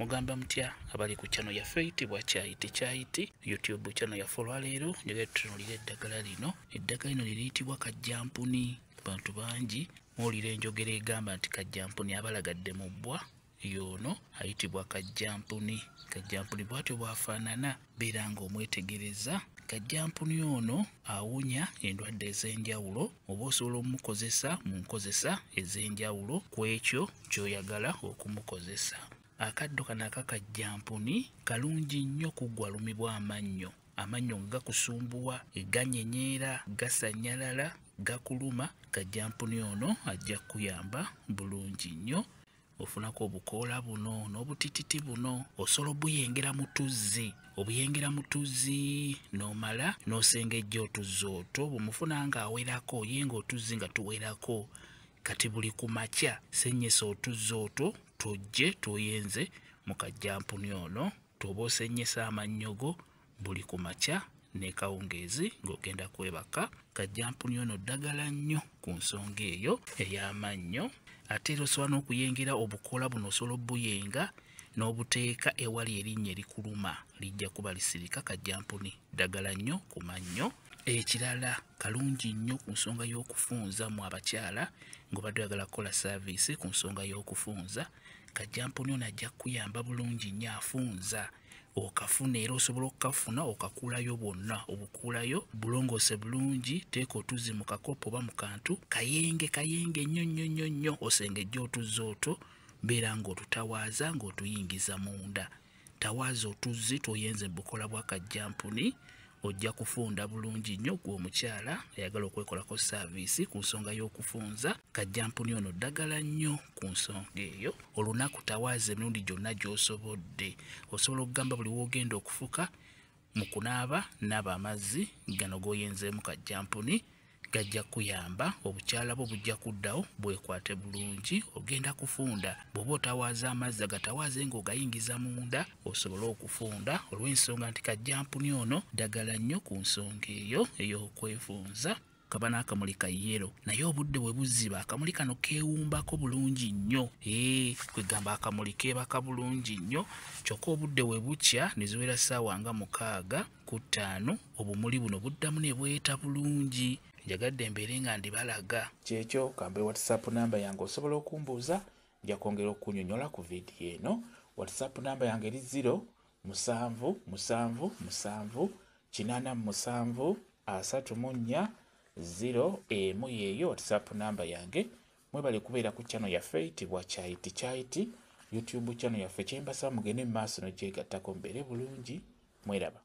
mugamba mutya abali ku channel ya eyitibwa Kyayiti YouTube channel ya olwaleero njagala tutunuulire eddagala lino. Eddagala lino liyitibwa kajjampuni. Bantu bangi muwulira enjogera egamba nti kajjampuni abalagadde mu bbwa yono ayitibwa kajjampuni. Kajjampuni bw'atyo bw'afaanana beera ng'omwetegereza. Kajjampuni ono awunya endwadde ez'enjawulo, oba osobola omukozesa mu nkozesa ez'enjawulo ku ekyo ky'oyagala okumukozesa. Akaddo kano akakajjampuni kalungi nnyo kuggwa lumibwa amannyo. Amannyo gakusumbuwa, ganyenyeera, gasanyalala, gakuluma. Kajjampuni ono ajja kuyamba bulungi nnyo. Ofunako obukoola buno n'obutititi buno. Osobola obuyengera mu tuzzi, obuyengera mu tuzzi n'omala n'osengejja otuzzi otwo. Bw'omufuna ng'awerako yenga otuzzi nga tuwerako. Kati buli ku makya sennyesa otuzzi otwo tojje toyenze mu kajjampuni ono. Toba osennyesa amannyo go buli ku makya ne kawungeezi ng'ogenda kwebaka. Kajjampuni ono ddagala nnyo ku nsonga eyo ey'amannyo. Ate era osobola n'okuyengera obukoola buno, osobola obuyenga n'obuteeka ewali erinnya erikuluma, lijja kuba lisirika. Kajjampuni ddagala nnyo ku mannyo. Ekirala kalungi nnyo ku nsonga y'okufunza mu abakyala ng'obadde oyagala kukola saaviisi ku nsonga y'okufunza. Kajjampuni ono ajja kuyamba bulungi nnyo afunza. Okafuna era osobola okukafuna okakuulayo bwonna, obukuulayo bulongoose bulungi. Teeka otuzzi mu kakopo oba mu kantu, kayenge nnyo nnyo nnyo nnyo. Osengejja otuzzi otwo, beera ng'otutawaaza ng'otuyingiza munda. Tawaaza otuzzi toyenze mu bukola bwa kajjampuni. Ojja kufunda bulungi nnyo gwe omukyala ayagala okwekolako saaviisi ku nsonga y'okufunza. Kajjampuni ono ddagala nnyo ku nsonga eyo. Olunaku tawaaza emirundi gyonna gy'osobodde. Osobola okugamba buli w'ogenda okufuka mu kunaaba, naaba amazzi gano g'oyenzeemu kajjampuni. Gajja kuyamba, obukyala bwo bujja kuddawo bwekwate bulungi. Ogenda kufunda, bw'oba otawaaza amazzi agatawaaze ng'ogayingiza munda, osobole okufunda olw'ensonga nti kajjampuni ono ddagala nnyo ku nsonga eyo ey'okwefunza. Kaba n'akamuli ka yero, naye obudde bwe buziba akamuli kano keewumbako bulungi nnyo. Kwegamba akamuli keebaka bulungi nnyo. Kyokka obudde bwe bukya ne ziwera ssaawa nga 6:45 obumuli buno buddamu ne bweta bulungi. Njagadde mbeere nga ndibalaga. Kyekyo kambe WhatsApp namba yange osobola okumbuuza, nja kwongera okunyonyola ku vidiyo eno. WhatsApp namba yange eri 0778734 yeeyo WhatsApp namba yange. Mwebale kubeera ku channel yaffe eyitibwa Kyayiti YouTube channel yaffe. Kyembasaba mugende mu maaso n'ogyegattako mbeere bulungi. Mweraba.